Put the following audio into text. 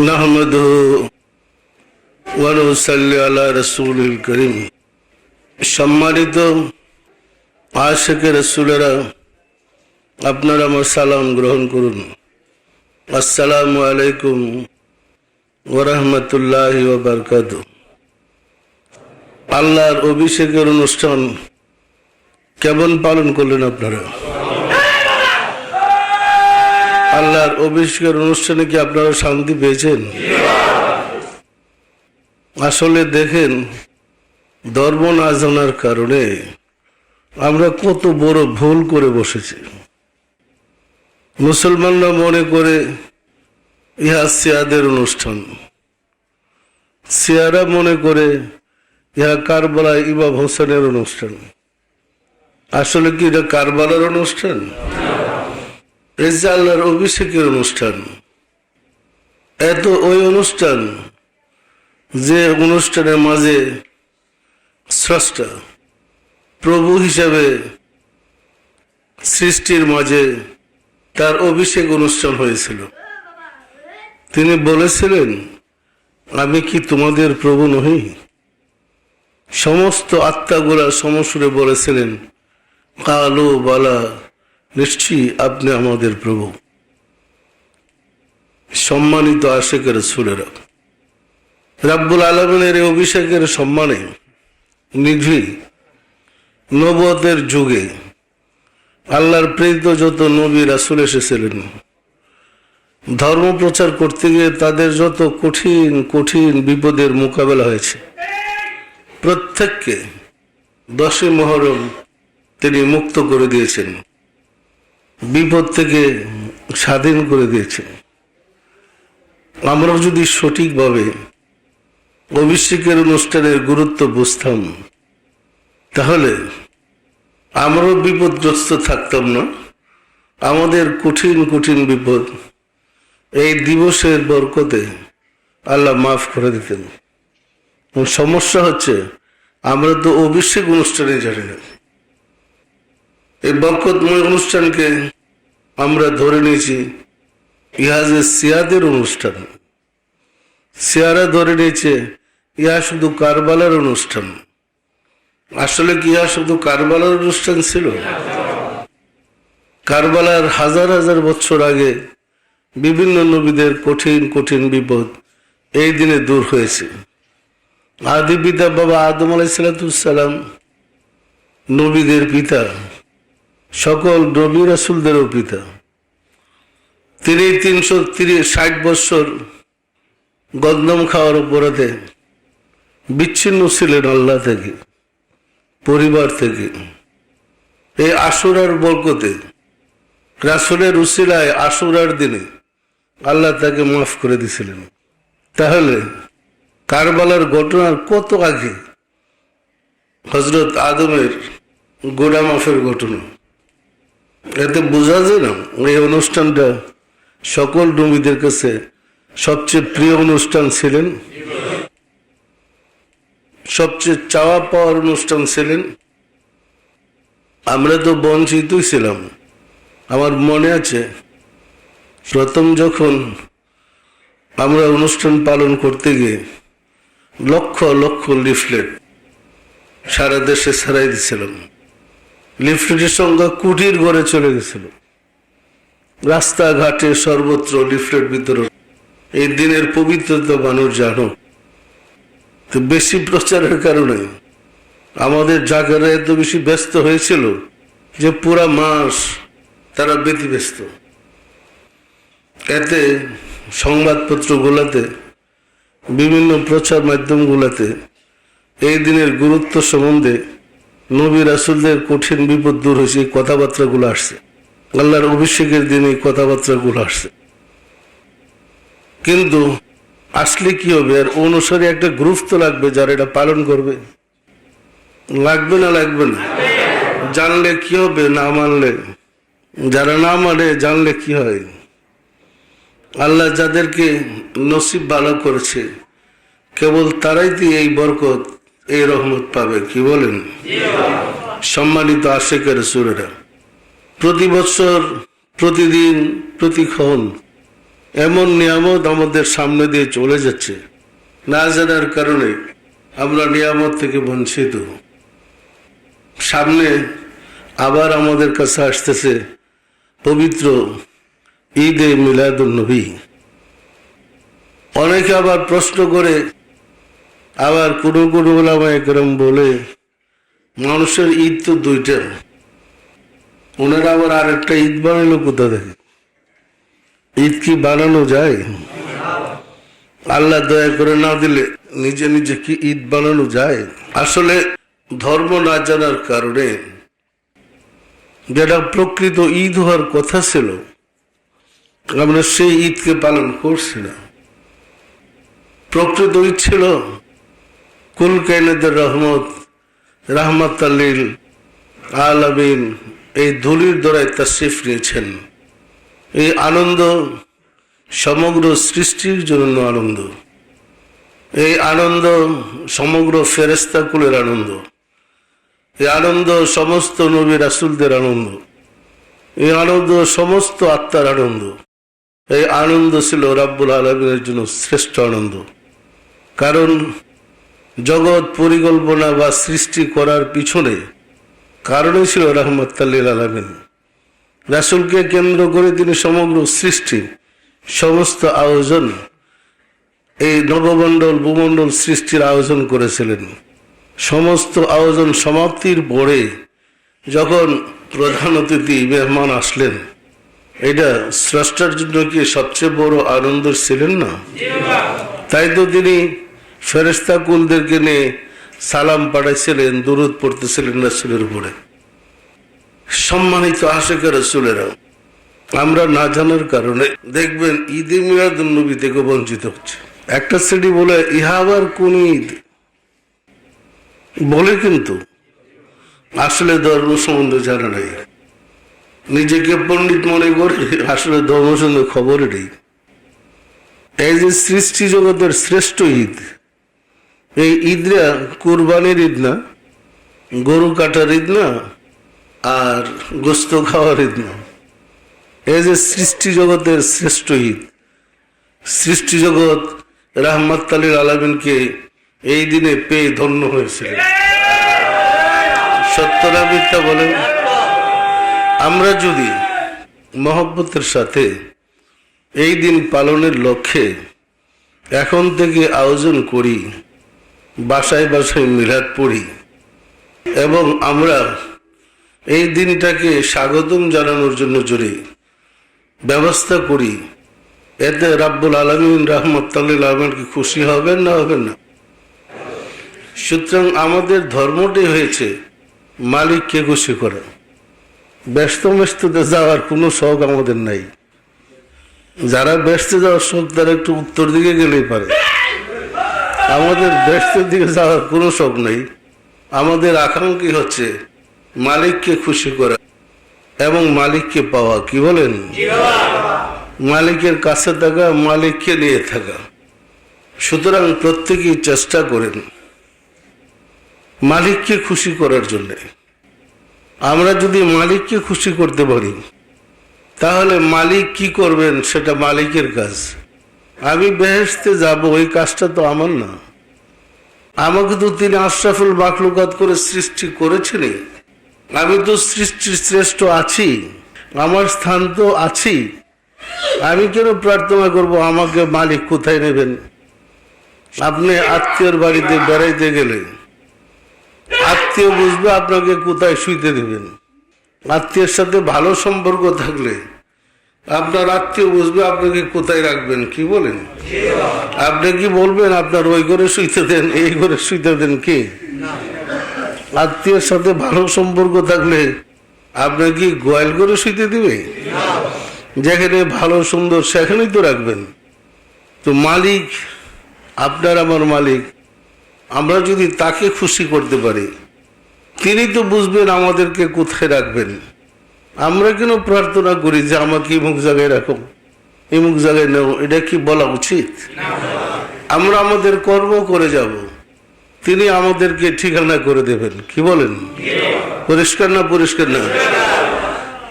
নাহমাদুহু ওয়া নুসাল্লি আলা রাসূলিল কারীম। সম্মানিত আশিকে রাসূলেরা, আপনারা আমার সালাম গ্রহণ করুন। আসসালামু আলাইকুম ওয়া রাহমাতুল্লাহি ওয়া বারাকাতুহু। আল্লাহর অভিষেকের অনুষ্ঠান কেমন পালন করলেন আপনারা? আল্লাহর অভিষেকের অনুষ্ঠানে কি আপনারা শান্তি পেয়েছেন? আসলে দেখেন, ধর্ম না জানার কারণে আমরা কত বড় ভুল করে বসেছি। মুসলমানরা মনে করে ইহা সিয়াদের অনুষ্ঠান, সিয়ারা মনে করে ইহা কারবালায় ইমাম হোসেনের অনুষ্ঠান। আসলে কি এটা কারবালার অনুষ্ঠান? এই যে আল্লাহর অভিষেকের অনুষ্ঠান, এত ওই অনুষ্ঠান যে অনুষ্ঠানের মাঝে স্রষ্টা প্রভু হিসাবে সৃষ্টির মাঝে তার অভিষেক অনুষ্ঠান হয়েছিল। তিনি বলেছিলেন, আমি কি তোমাদের প্রভু নহি? সমস্ত আত্মাগুলা সমসুরে বলেছিলেন, কালো বালা, নিশ্চয়ই আপনি আমাদের প্রভু। সম্মানিত আশিকের রাসূলেরা, রাব্বুল আলামিনের এই অভিষেকের সম্মানে নিধি নবুয়তের যুগে আল্লাহর প্রেরিত যত নবী রাসূল এসেছিলেন, ধর্ম প্রচার করতে গিয়ে তাদের যত কঠিন কঠিন বিপদের মোকাবেলা হয়েছে, প্রত্যেককে 10 মুহররম তিনি মুক্ত করে দিয়েছেন, বিপদ থেকে স্বাধীন করে দিয়েছেন। আমরা যদি সঠিকভাবে অভিষেকের অনুষ্ঠানের গুরুত্ব বুঝতাম, তাহলে আমরাও বিপদগ্রস্ত থাকতাম না। আমাদের কঠিন কঠিন বিপদ এই দিবসের বরকতে আল্লাহ মাফ করে দিতেন। সমস্যা হচ্ছে, আমরা তো অভিষেক অনুষ্ঠানে জানি না। এই বরকতময় অনুষ্ঠানকে আমরা ধরে নিয়েছি ইহা যে সিয়াদের অনুষ্ঠান, সিয়ারা ধরে নিয়েছে ইহা শুধু কারবালার অনুষ্ঠান। আসলে কি ইহা শুধু কারবালার অনুষ্ঠান ছিল? কারবালার হাজার হাজার বছর আগে বিভিন্ন নবীদের কঠিন কঠিন বিপদ এই দিনে দূর হয়েছে। আদি পিতা বাবা আদম আলাইহিসসালাম নবীদের পিতা, সকল নবী রাসূলদেরও পিতা। তিনি 360 বছর গন্দম খাওয়ার অপরাধে বিচ্ছিন্ন ছিলেন আল্লাহ থেকে, পরিবার থেকে। এই আশুরার বরকতে, রাসূলের উসিলায় আশুরার দিনে আল্লাহ তাকে মাফ করে দিয়েছিলেন। তাহলে কারবালার ঘটনার কত আগে হযরত আদমের গোনা মাফের ঘটনা। এতে বোঝা যায় না এই অনুষ্ঠানটা সকল নবীদের কাছে সবচেয়ে প্রিয় অনুষ্ঠান ছিলেন, সবচেয়ে চাওয়া পাওয়ার অনুষ্ঠান ছিলেন। আমরা তো বঞ্চিতই ছিলাম। আমার মনে আছে, প্রথম যখন আমরা অনুষ্ঠান পালন করতে গিয়ে লক্ষ লক্ষ লিফলেট সারা দেশে ছড়াই দিয়েছিলাম। লিফলেটের সংখ্যা কোটির ঘরে চলে গেছিল। রাস্তাঘাটে সর্বত্র লিফলেট বিতরণ। এই দিনের পবিত্রতা মানুষ জানো। তো বেশি প্রচারের কারণে আমাদের জায়গারা এত বেশি ব্যস্ত হয়েছিল যে পুরা মাস তারা ব্যতিব্যস্ত। এতে সংবাদপত্রগুলোতে, বিভিন্ন প্রচার মাধ্যমগুলোতে এই দিনের গুরুত্ব সম্বন্ধে, নবী রাসূলদের কঠিন বিপদ দূর হয়েছে এই কথাবার্তাগুলো আসছে। আল্লাহর অভিষেকের দিন এই কথাবার্তাগুলো আসছে। কিন্তু আসলে কি হবে? আর অনুসারে একটা গ্রুপ তো লাগবে যারা এটা পালন করবে। লাগবে না? লাগবে না? জানলে কি হবে? না মানলে? যারা না মানে জানলে কি হয়? আল্লাহ যাদেরকে নসিব ভালো করেছে কেবল তারাই তো এই বরকত, এই রহমত পাবে। কি বলেন? সম্মানিত আশিকে রাসূলেরা, প্রতি বছর, প্রতিদিন, প্রতিক্ষণ এমন নিয়ামত আমাদের সামনে দিয়ে চলে যাচ্ছে, না জানার কারণে আমরা নিয়ামত থেকে বঞ্চিত। সামনে আবার আমাদের কাছে আসতেছে পবিত্র ঈদে মিলাদুন নবী। অনেকে আবার প্রশ্ন করে, আবার কোনো কোনো ওলামায়ে কেরাম বলে মানুষের ঈদ তো দুইটা, ওনারা আবার আরেকটা ঈদ বানালো কোথা থেকে? ঈদ কি বানানো যায়? আল্লাহ দয়া করে না দিলে নিজে নিজে কি ঈদ বানানো যায়? আসলে ধর্ম না জানার কারণে যেটা প্রকৃত ঈদ হওয়ার কথা ছিল, আমরা সেই ঈদকে পালন করছি না। প্রকৃত ঈদ ছিল কুল কায়নাতের রহমত, রাহমাতাল্লিল আলামিন এই ধুলির দ্বারাই তাশরিফ নিয়েছেন। এই আনন্দ সমগ্র সৃষ্টির জন্য আনন্দ, এই আনন্দ সমগ্র ফেরেশতা কুলের আনন্দ, এই আনন্দ সমস্ত নবী রাসূলদের আনন্দ, এই আনন্দ সমস্ত আত্মার আনন্দ। এই আনন্দ ছিল রাব্বুল আলামিনের জন্য শ্রেষ্ঠ আনন্দ। কারণ জগৎ পরিকল্পনা বা সৃষ্টি করার পিছনে কারণই ছিল রাহমাতুল লিল আলামিন। রাসূলকে কেন্দ্র করে তিনি সমগ্র সৃষ্টি সমস্ত আয়োজন, এই নবমণ্ডল ভূমণ্ডল সৃষ্টির আয়োজন করেছিলেন। সমস্ত আয়োজন সমাপ্তির পরে যখন প্রধান অতিথি মেহমান আসলেন, এটা স্রষ্টার জন্য কি সবচেয়ে বড় আনন্দ ছিলেন না? তাই তো তিনি ফেরেশতা কুলদেরকে নিয়ে সালাম পাঠাইছিলেন, দুরূদ পড়তেছিলেন রাসূলের উপরে। সম্মানিত আশিকে রাসূলেরা, আমরা না জানার কারণে দেখবেন ঈদে মিলাদুন নবী থেকে বঞ্চিত হচ্ছে। একটা শ্রেণী বলে ইহা আবার কোন ঈদ বলে, কিন্তু আসলে ধর্ম সম্বন্ধে জানা নাই, নিজেকে পণ্ডিত মনে করে আসলে ধর্ম সম্বন্ধে খবরই নেই। এই যে সৃষ্টি জগতের শ্রেষ্ঠ ঈদ, এই ঈদরা কুরবানির ঈদ না, গরু কাটার ঈদ না, আর গোস্ত খাওয়ার ঈদ না। এই যে সৃষ্টি জগতের শ্রেষ্ঠ ঈদ, সৃষ্টি জগৎ রাহমাতুল লিল আলামিনকে এই দিনে পেয়ে ধন্য হয়েছিল। সত্য না মিথ্যা বলেন? আমরা যদি মহব্বতের সাথে এই দিন পালনের লক্ষ্যে এখন থেকে আয়োজন করি, বাসায় বাসায় মিলাদ পড়ি এবং আমরা এই দিনটাকে স্বাগতম জানানোর জন্য জোরে ব্যবস্থা করি, এতে রাব্বুল আলামিন রাহমাতুল লিল আলামিন কি খুশি হবেন না হবেন না? সুতরাং আমাদের ধর্মটাই হয়েছে মালিককে খুশি করা। ব্যস্ত মেস্ততে যাওয়ার কোনো শখ আমাদের নাই। যারা ব্যস্ত যাওয়ার শখ তারা একটু উত্তর দিকে গেলেই পারে। আমাদের ব্যস্তের দিকে যাওয়ার কোনো শখ নেই। আমাদের আকাঙ্ক্ষা হচ্ছে মালিককে খুশি করা এবং মালিককে পাওয়া। কি বলেন? মালিকের কাছে থাকা, মালিককে নিয়ে থাকা। সুতরাং প্রত্যেকেই চেষ্টা করেন মালিককে খুশি করার জন্য। আমরা যদি মালিককে খুশি করতে পারি, তাহলে মালিক কি করবেন সেটা মালিকের কাজ। আমি বেহেশতে যাব, ওই কাজটা তো আমার না। আমাকে তো তিনি আশরাফুল মাখলুকাত করে সৃষ্টি করেছেনই। আমি তো সৃষ্টির শ্রেষ্ঠ আছি, আমার স্থান তো আছি। আমি কেন প্রার্থনা করব আমাকে মালিক কোথায় নেবেন? আপনি আত্মীয়র বাড়িতে বেড়াইতে গেলে আত্মীয় বুঝবে আপনাকে কোথায় শুইতে দেবেন। আত্মীয়ের সাথে ভালো সম্পর্ক থাকলে আপনার আত্মীয় বুঝবে আপনাকে কোথায় রাখবেন। কি বলেন? আপনি কি বলবেন আপনার ওই ঘরে শুইতে দেন, এই ঘরে শুইতে দেন? কি আত্মীয়ের সাথে ভালো সম্পর্ক থাকলে আপনার কি গোয়াল করে শুইতে দিবে? যেখানে ভালো সুন্দর সেখানেই তো রাখবেন। তো মালিক আপনার আমার মালিক, আমরা যদি তাকে খুশি করতে পারি, তিনি তো বুঝবেন আমাদেরকে কোথায় রাখবেন। আমরা কেন প্রার্থনা করি যে আমাকে এমুক জায়গায় রাখো, এমুক জায়গায় নেও? এটা কি বলা উচিত? আমরা আমাদের কর্ম করে যাব, তিনি আমাদেরকে ঠিকানা করে দেবেন। কি বলেন? পরিষ্কার না? পরিষ্কার না?